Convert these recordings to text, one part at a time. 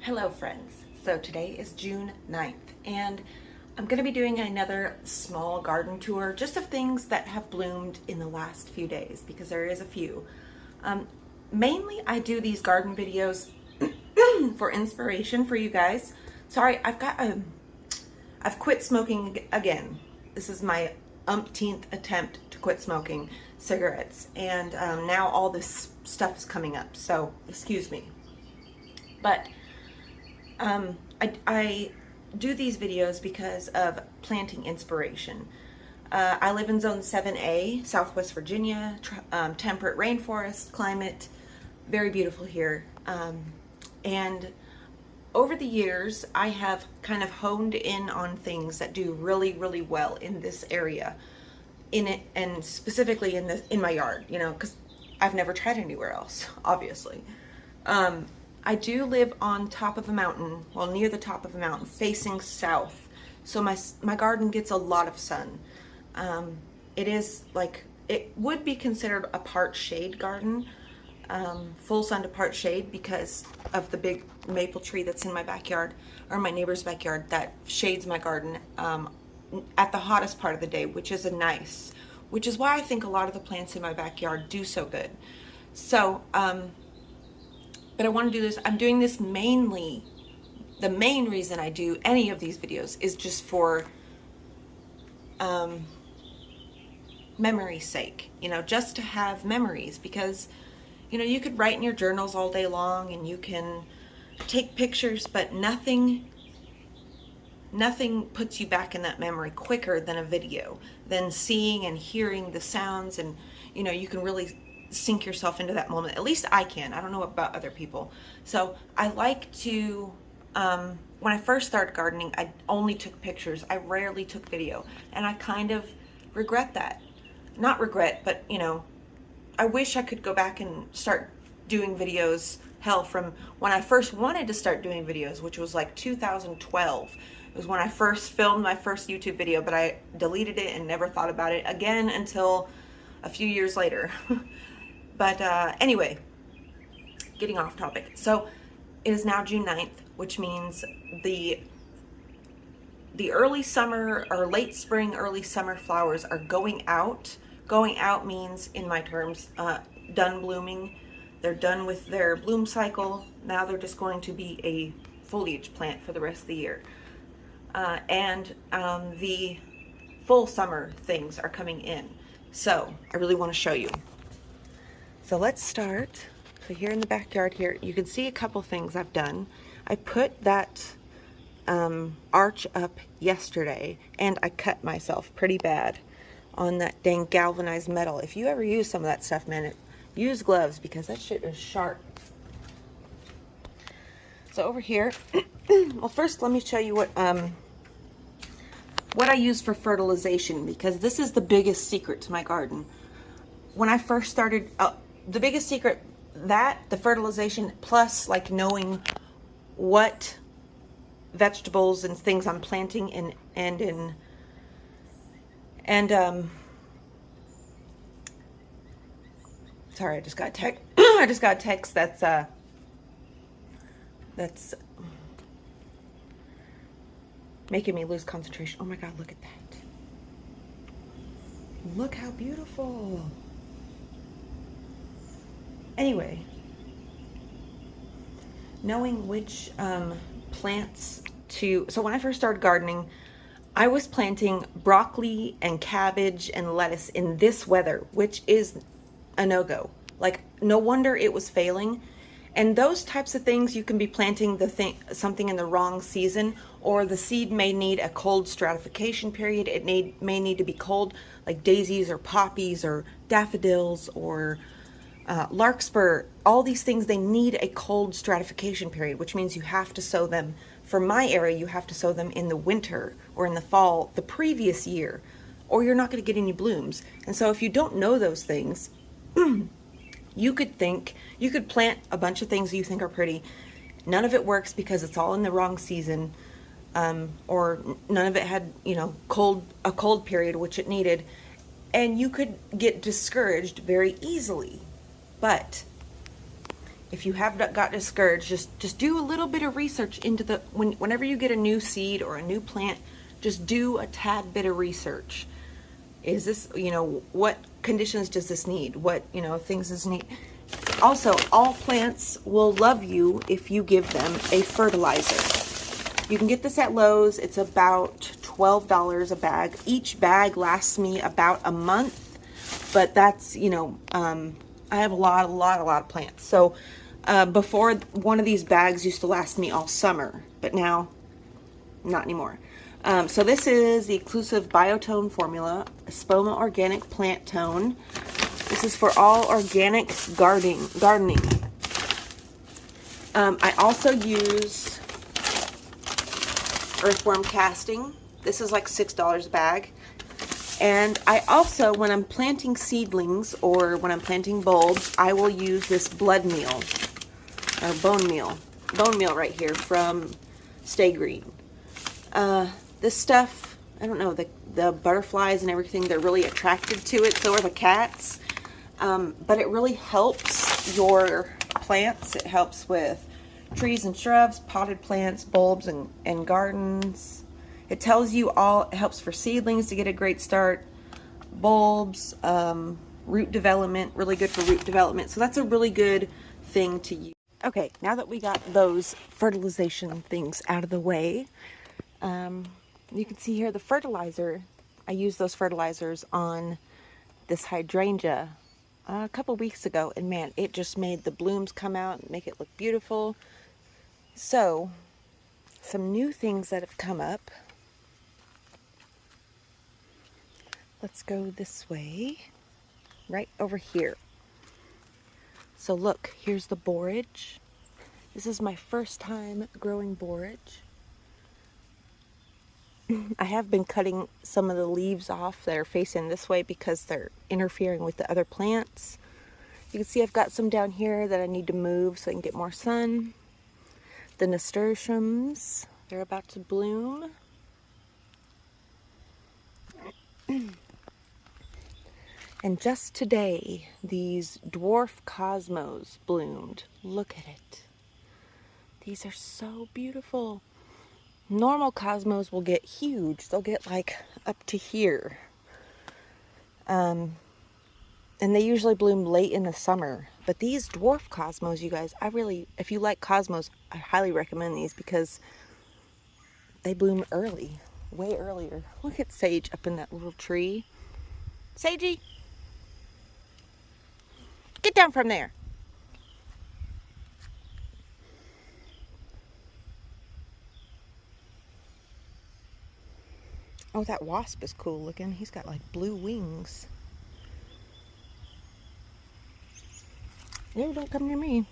Hello friends, so today is June 9th and I'm going to be doing another small garden tour just of things that have bloomed in the last few days because there is a few. Mainly I do these garden videos for inspiration for you guys. Sorry, I've quit smoking again. This is my umpteenth attempt to quit smoking cigarettes and now all this stuff is coming up, so excuse me. But I do these videos because of planting inspiration. I live in Zone 7A, Southwest Virginia, temperate rainforest climate, very beautiful here. And over the years, I have kind of honed in on things that do really, really well in this area, and specifically in my yard, you know, because I've never tried anywhere else, obviously. I do live on top of a mountain, well, near the top of a mountain, facing south. So my garden gets a lot of sun. It would be considered a part shade garden, full sun to part shade, because of the big maple tree that's in my backyard, or my neighbor's backyard, that shades my garden at the hottest part of the day, which is which is why I think a lot of the plants in my backyard do so good. So, but I want to do this. I'm doing this mainly, the main reason I do any of these videos is just for memory's sake, you know, just to have memories, because, you know, you could write in your journals all day long and you can take pictures, but nothing puts you back in that memory quicker than a video, than seeing and hearing the sounds, and, you know, you can really sink yourself into that moment. At least I can. I don't know about other people. So I like to, when I first started gardening, I only took pictures. I rarely took video. And I kind of regret that. Not regret, but, you know, I wish I could go back and start doing videos, hell, from when I first wanted to start doing videos, which was like 2012. It was when I first filmed my first YouTube video, but I deleted it and never thought about it again until a few years later. But anyway, getting off topic. So it is now June 9th, which means the early summer or late spring, early summer flowers are going out. Going out means, in my terms, done blooming. They're done with their bloom cycle. Now they're just going to be a foliage plant for the rest of the year. And the full summer things are coming in. So I really want to show you. So let's start. So here in the backyard here, you can see a couple things I've done. I put that arch up yesterday, and I cut myself pretty bad on that dang galvanized metal. If you ever use some of that stuff, man, use gloves, because that shit is sharp. So over here, well, first let me show you what I use for fertilization, because this is the biggest secret to my garden. When I first started, the biggest secret, the fertilization, plus like knowing what vegetables and things I'm planting sorry, I just got text. I just got a text that's making me lose concentration. Oh my God, look at that. Look how beautiful. Anyway, knowing which plants to, so when I first started gardening, I was planting broccoli and cabbage and lettuce in this weather, which is a no-go. Like, no wonder it was failing. And those types of things, you can be planting something in the wrong season, or the seed may need a cold stratification period. It may need to be cold, like daisies or poppies or daffodils or larkspur. All these things, they need a cold stratification period, which means you have to sow them. For my area, you have to sow them in the winter or in the fall the previous year, or you're not going to get any blooms. And so if you don't know those things, you could plant a bunch of things you think are pretty. None of it works because it's all in the wrong season, or none of it had, you know, a cold period, which it needed. And you could get discouraged very easily. But if you have got discouraged, just do a little bit of research into the, whenever you get a new seed or a new plant, just do a tad bit of research. Is this, you know, what conditions does this need? What, you know, things does it need? Also, all plants will love you if you give them a fertilizer. You can get this at Lowe's. It's about $12 a bag. Each bag lasts me about a month, but that's, you know, I have a lot of plants. So before, one of these bags used to last me all summer, but now not anymore. So this is the exclusive Biotone formula, Espoma Organic Plant Tone. This is for all organic gardening. I also use earthworm casting. This is like $6 a bag. And I also, when I'm planting seedlings or when I'm planting bulbs, I will use this blood meal or bone meal right here from Stay Green. This stuff, I don't know, the butterflies and everything, they're really attracted to it. So are the cats. But it really helps your plants. It helps with trees and shrubs, potted plants, bulbs, and gardens. It tells you all, it helps for seedlings to get a great start, bulbs, root development, really good for root development. So that's a really good thing to use. Okay, now that we got those fertilization things out of the way, you can see here the fertilizer. I used those fertilizers on this hydrangea a couple weeks ago, and man, it just made the blooms come out and make it look beautiful. So, some new things that have come up. Let's go this way, right over here. So look, here's the borage. This is my first time growing borage. I have been cutting some of the leaves off that are facing this way because they're interfering with the other plants. You can see I've got some down here that I need to move so I can get more sun. The nasturtiums, they're about to bloom. And just today, these dwarf cosmos bloomed. Look at it. These are so beautiful. Normal cosmos will get huge. They'll get like up to here. And they usually bloom late in the summer. But these dwarf cosmos, you guys, if you like cosmos, I highly recommend these because they bloom early, way earlier. Look at Sage up in that little tree. Sagey, get down from there. Oh, that wasp is cool looking. He's got like blue wings. No, don't come near me.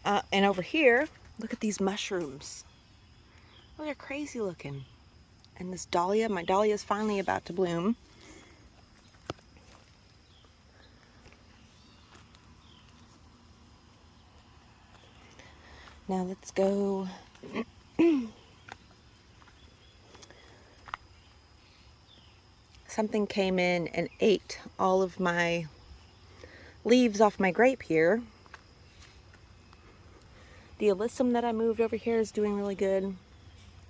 And over here, look at these mushrooms. Oh, they're crazy looking. And this dahlia, my dahlia is finally about to bloom. Now let's go. Something came in and ate all of my leaves off my grape here. The alyssum that I moved over here is doing really good.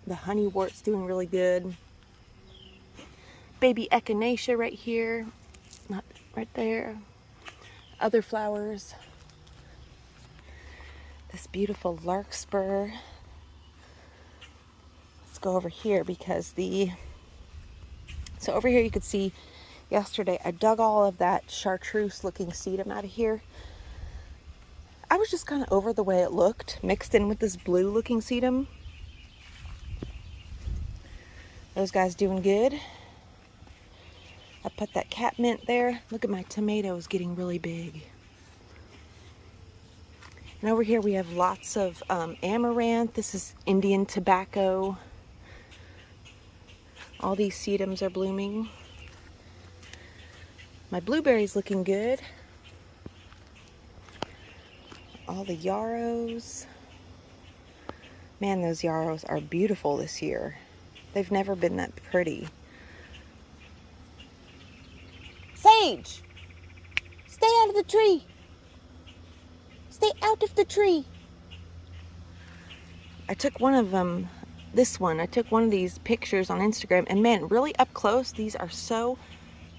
The honeywort's doing really good. Baby echinacea right here. Not right there. Other flowers. This beautiful larkspur. Let's go over here because so over here you could see yesterday I dug all of that chartreuse looking sedum out of here. I was just kind of over the way it looked, mixed in with this blue looking sedum. Those guys doing good. I put that catmint there. Look at my tomatoes getting really big. And over here we have lots of amaranth. This is Indian tobacco. All these sedums are blooming. My blueberry's looking good. All the yarrows. Man, those yarrows are beautiful this year. They've never been that pretty. Sage! Stay out of the tree! Stay out of the tree. I took one of them, I took one of these pictures on Instagram, and man, really up close, these are so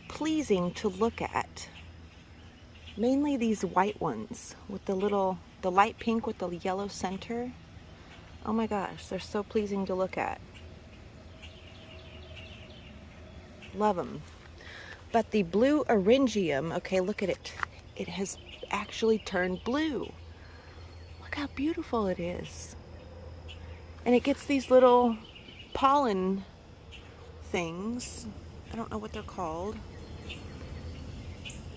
pleasing to look at. Mainly these white ones with the light pink with the yellow center. Oh my gosh, they're so pleasing to look at. Love them. But the blue eryngium, okay, look at it. It has actually turned blue. Look how beautiful it is. And it gets these little pollen things. I don't know what they're called.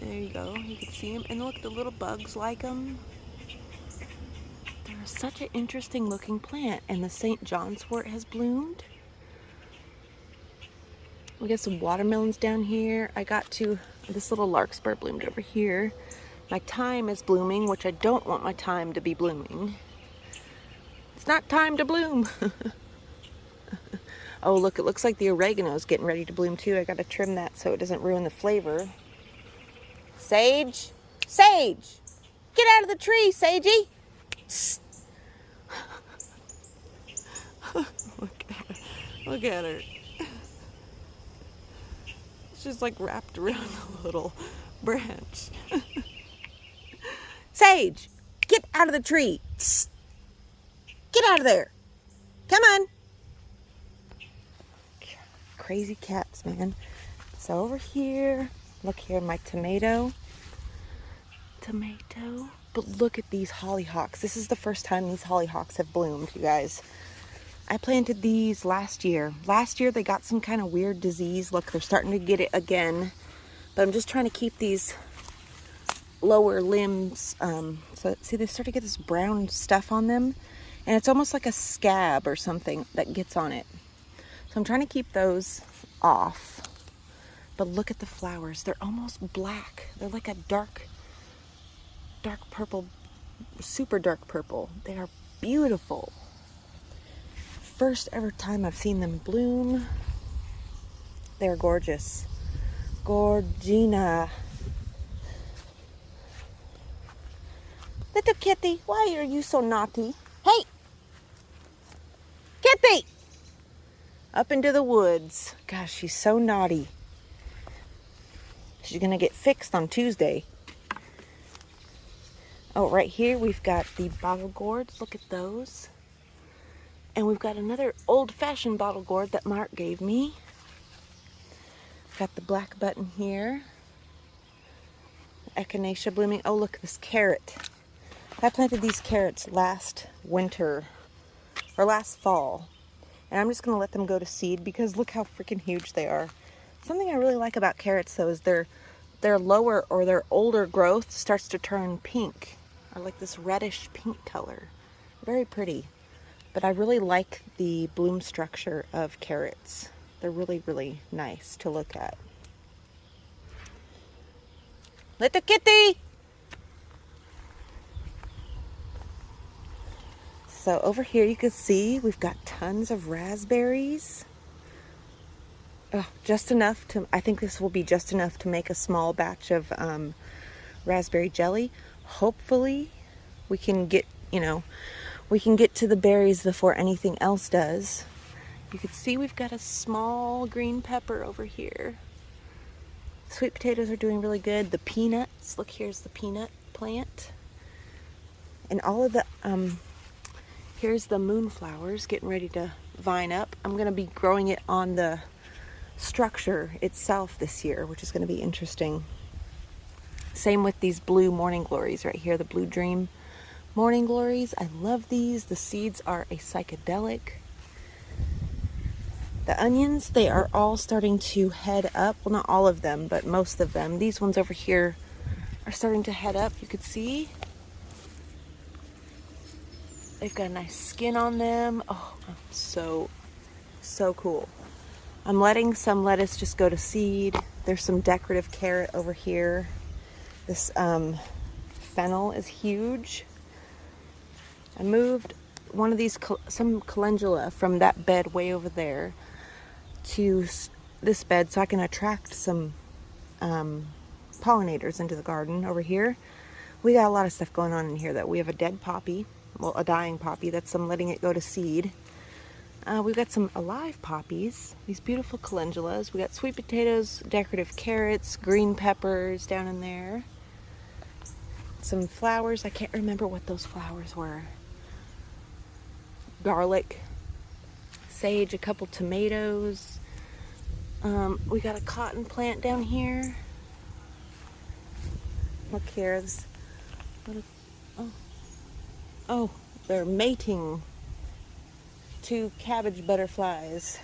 There you go, you can see them. And look, the little bugs like them. They're such an interesting looking plant. And the St. John's wort has bloomed. We got some watermelons down here. This little larkspur bloomed over here. My thyme is blooming, which I don't want my thyme to be blooming. It's not time to bloom. Oh, look, it looks like the oregano is getting ready to bloom too. I gotta trim that so it doesn't ruin the flavor. Sage! Sage! Get out of the tree, Sagey! Look at her. She's like wrapped around a little branch. Sage! Get out of the tree! Get out of there! Come on! Crazy cats, man. So over here, look here, my tomato. But look at these hollyhocks. This is the first time these hollyhocks have bloomed, you guys. I planted these last year. Last year they got some kind of weird disease. Look, they're starting to get it again. But I'm just trying to keep these lower limbs. So see, they start to get this brown stuff on them. And it's almost like a scab or something that gets on it. So I'm trying to keep those off. But look at the flowers. They're almost black. They're like a dark purple, super dark purple. They are beautiful. First ever time I've seen them bloom. They're gorgeous. Gorgina. Little kitty, why are you so naughty? Hey! Kitty! Up into the woods. Gosh, she's so naughty. She's gonna get fixed on Tuesday. Oh, right here we've got the bottle gourds. Look at those. And we've got another old-fashioned bottle gourd that Mark gave me. Got the black button here. Echinacea blooming. Oh, look, this carrot. I planted these carrots last winter, or last fall. And I'm just going to let them go to seed because look how freaking huge they are. Something I really like about carrots, though, is their lower or their older growth starts to turn pink, or like this reddish pink color. Very pretty. But I really like the bloom structure of carrots. They're really, really nice to look at. Little kitty! So over here you can see we've got tons of raspberries. Oh, just enough to, I think this will be just enough to make a small batch of raspberry jelly. Hopefully we can get, we can get to the berries before anything else does. You can see we've got a small green pepper over here. Sweet potatoes are doing really good. The peanuts, look, here's the peanut plant. And all of the, here's the moonflowers getting ready to vine up. I'm gonna be growing it on the structure itself this year, which is gonna be interesting. Same with these blue morning glories right here, the Blue Dream morning glories. I love these. The seeds are a psychedelic. The onions, they are all starting to head up. Well, not all of them, but most of them. These ones over here are starting to head up. You could see they've got a nice skin on them. Oh, so cool. I'm letting some lettuce just go to seed. There's some decorative carrot over here. This fennel is huge. I moved one of these, some calendula from that bed way over there to this bed so I can attract some pollinators into the garden over here. We got a lot of stuff going on in here though. We have a dead poppy, well, a dying poppy. That's I'm letting it go to seed. We've got some alive poppies, these beautiful calendulas. We got sweet potatoes, decorative carrots, green peppers down in there. Some flowers. I can't remember what those flowers were. Garlic, sage, a couple tomatoes. We got a cotton plant down here. Look here. Oh, they're mating. 2 cabbage butterflies.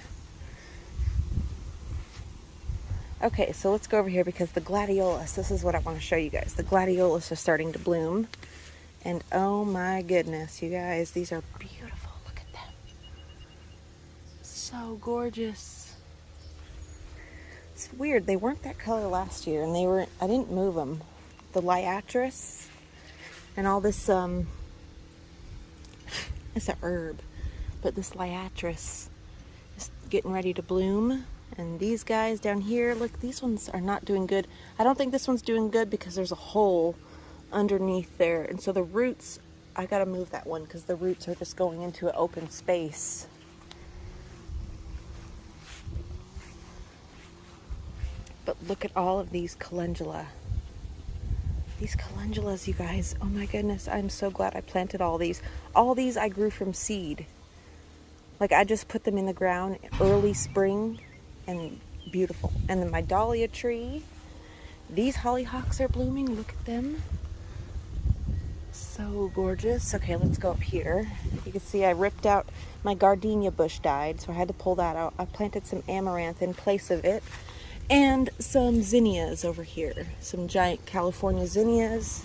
Okay, so let's go over here because the gladiolus, this is what I want to show you guys. The gladiolus are starting to bloom. And oh my goodness, you guys, these are beautiful. Look at them. So gorgeous. It's weird, they weren't that color last year and I didn't move them. The liatris and all this, it's a herb. But this liatris is getting ready to bloom. And these guys down here, look, these ones are not doing good. I don't think this one's doing good because there's a hole underneath there. And so the roots, I gotta move that one because the roots are just going into an open space. But look at all of these calendula. These calendulas, you guys, oh my goodness, I'm so glad I planted all these. All these I grew from seed. Like I just put them in the ground early spring and beautiful. And then my dahlia tree, these hollyhocks are blooming. Look at them. So gorgeous. Okay, let's go up here. You can see I ripped out my gardenia bush died, so I had to pull that out. I planted some amaranth in place of it and some zinnias over here. Some giant California zinnias.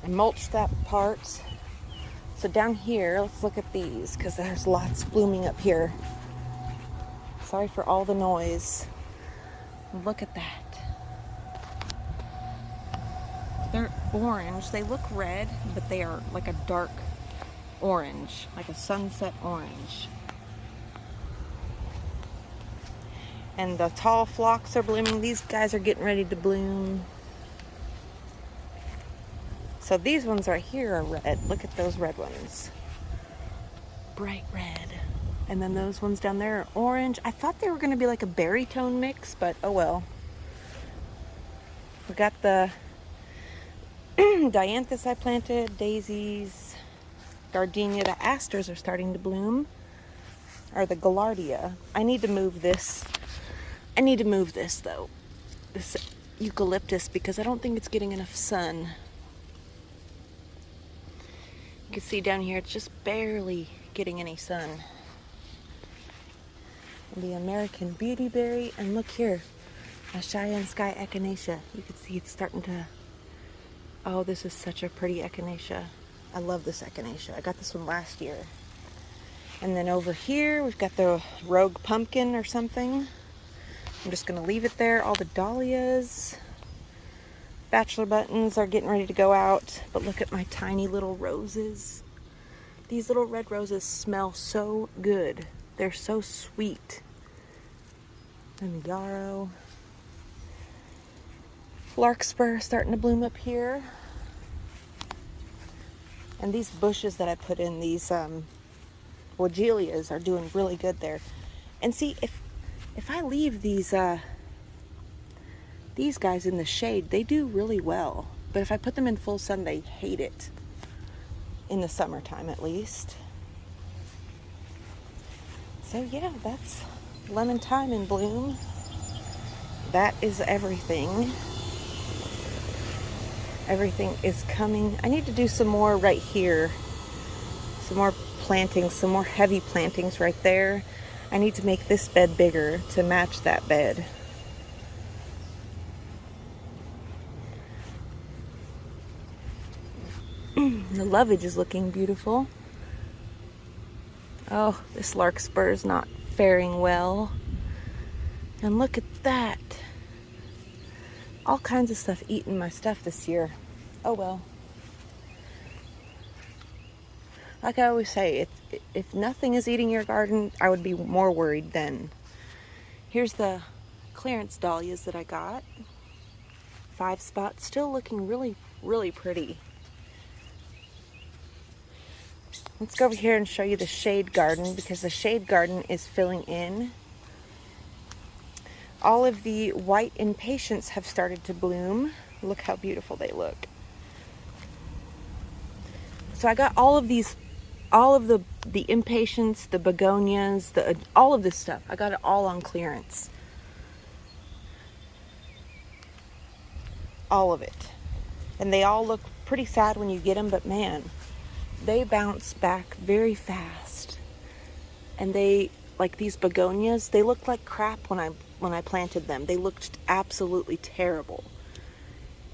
I mulched that part. So down here, let's look at these because there's lots blooming up here. Sorry for all the noise. Look at that. They're orange. They look red, but they are like a dark orange, like a sunset orange. And the tall phlox are blooming. These guys are getting ready to bloom. So these ones right here are red. Look at those red ones. Bright red. And then those ones down there are orange. I thought they were going to be like a berry tone mix, but oh well. We got the Dianthus I planted, daisies, gardenia. The asters are starting to bloom. Or the Gaillardia. I need to move this. I need to move this though. This eucalyptus because I don't think it's getting enough sun. You can see down here it's just barely getting any sun. The American beautyberry, and look here, a Cheyenne sky echinacea. You can see it's starting to, oh, this is such a pretty echinacea. I love this echinacea. I got this one last year. And then over here we've got the rogue pumpkin or something. I'm just gonna leave it there. All the dahlias. Bachelor buttons are getting ready to go out, but look at my tiny little roses. These little red roses smell so good. They're so sweet. And the yarrow. Larkspur starting to bloom up here. And these bushes that I put in, these Begonias are doing really good there. And see, if I leave these guys in the shade, they do really well. But if I put them in full sun, they hate it. In the summertime, at least. So yeah, that's lemon thyme in bloom. That is everything. Everything is coming. I need to do some more right here. Some more plantings, some more heavy plantings right there. I need to make this bed bigger to match that bed. The lovage is looking beautiful. Oh, this larkspur is not faring well. And look at that. All kinds of stuff eating my stuff this year. Oh well. Like I always say, if nothing is eating your garden, I would be more worried then. Here's the clearance dahlias that I got. 5 spot, still looking really, really pretty. Let's go over here and show you the shade garden, because the shade garden is filling in. All of the white impatiens have started to bloom. Look how beautiful they look. So I got all of these, all of the impatiens, the begonias, all of this stuff. I got it all on clearance. All of it. And they all look pretty sad when you get them, but man, they bounce back very fast. And they, like these begonias, they looked like crap when I planted them. They looked absolutely terrible.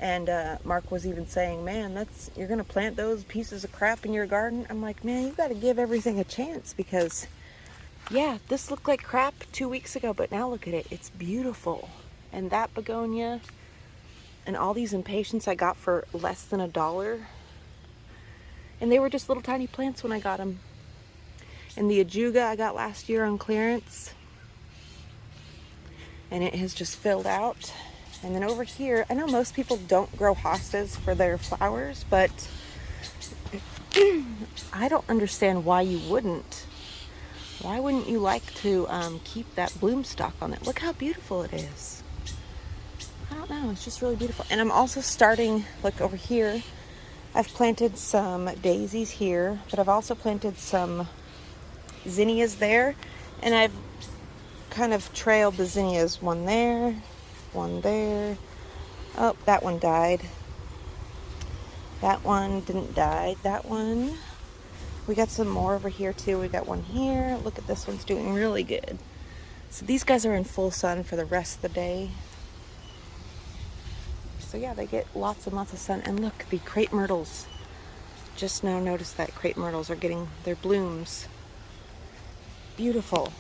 And Mark was even saying, man, you're gonna plant those pieces of crap in your garden? I'm like, man, you gotta give everything a chance, because yeah, this looked like crap 2 weeks ago, but now look at it, it's beautiful. And that begonia and all these impatiens I got for less than $1. And they were just little tiny plants when I got them. And the ajuga I got last year on clearance. And it has just filled out. And then over here, I know most people don't grow hostas for their flowers, but I don't understand why you wouldn't. Why wouldn't you like to keep that bloom stock on it? Look how beautiful it is. I don't know, it's just really beautiful. And I'm also starting, look over here, I've planted some daisies here, but I've also planted some zinnias there, and I've kind of trailed the zinnias, one there, one there. Oh, that one died. That one didn't die. That one, we got some more over here too. We got one here. Look at this one's doing really good. So these guys are in full sun for the rest of the day. So yeah, they get lots and lots of sun. And look, the crepe myrtles. Just now noticed that crepe myrtles are getting their blooms. Beautiful.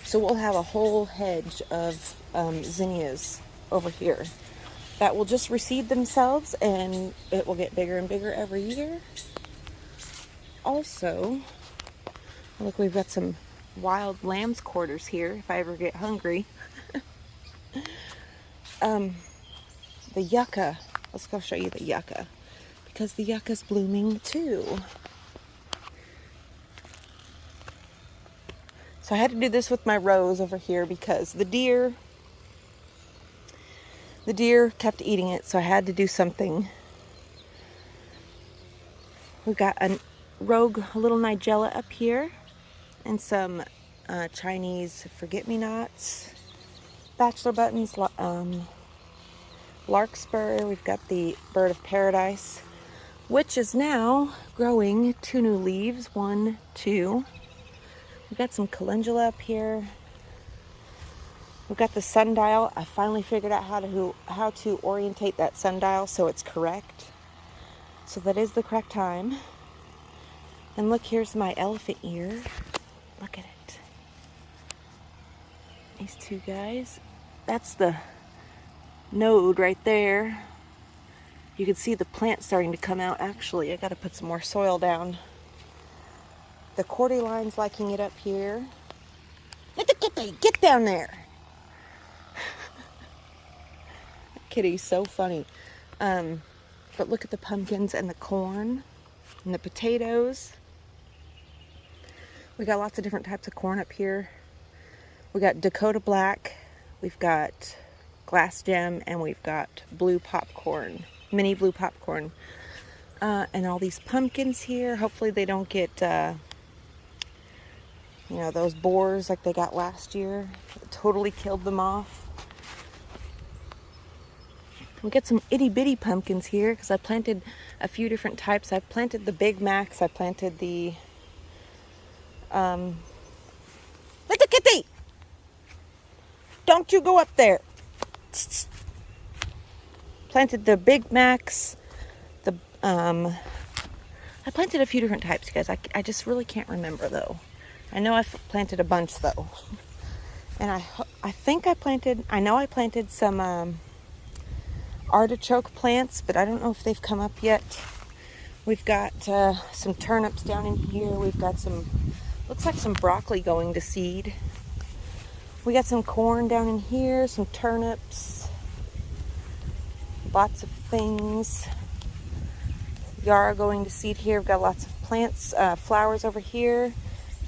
So we'll have a whole hedge of zinnias over here that will just reseed themselves, and it will get bigger and bigger every year. Also, look, we've got some wild lamb's quarters here if I ever get hungry. The yucca. Let's go show you the yucca, because the yucca's blooming too. So I had to do this with my rose over here because the deer kept eating it, so I had to do something. We've got a little nigella up here, and some Chinese forget-me-nots, bachelor buttons, larkspur. We've got the bird of paradise, which is now growing 2 new leaves, 1, 2. We've got some calendula up here. We've got the sundial. I finally figured out how to orientate that sundial so it's correct. So that is the correct time. And look, here's my elephant ear. Look at it. These two guys. That's the node right there. You can see the plant starting to come out. Actually, I got to put some more soil down. The cordyline's liking it up here. Get down there. Kitty's so funny. But look at the pumpkins and the corn and the potatoes. We got lots of different types of corn up here. We got Dakota Black, we've got glass gem, and we've got blue popcorn, mini blue popcorn. And all these pumpkins here. Hopefully they don't get those boars like they got last year. It totally killed them off. We get some itty bitty pumpkins here because I planted a few different types. I planted the Big Macs. I planted the little kitty, don't you go up there. Planted the Big Macs. I planted a few different types, you guys. I just really can't remember though. I know I've planted a bunch though. And I know I planted some artichoke plants, but I don't know if they've come up yet. We've got some turnips down in here. We've got looks like some broccoli going to seed. We got some corn down in here, some turnips. Lots of things. Yarrow going to seed here. We've got lots of plants, flowers over here.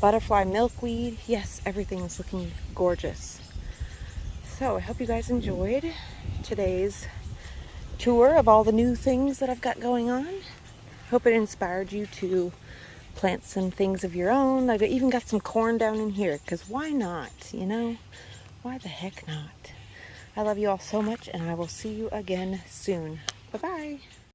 Butterfly milkweed. Yes, everything is looking gorgeous. So I hope you guys enjoyed today's tour of all the new things that I've got going on. Hope it inspired you to plant some things of your own. I've even got some corn down in here, because why not, you know? Why the heck not? I love you all so much, and I will see you again soon. Bye-bye.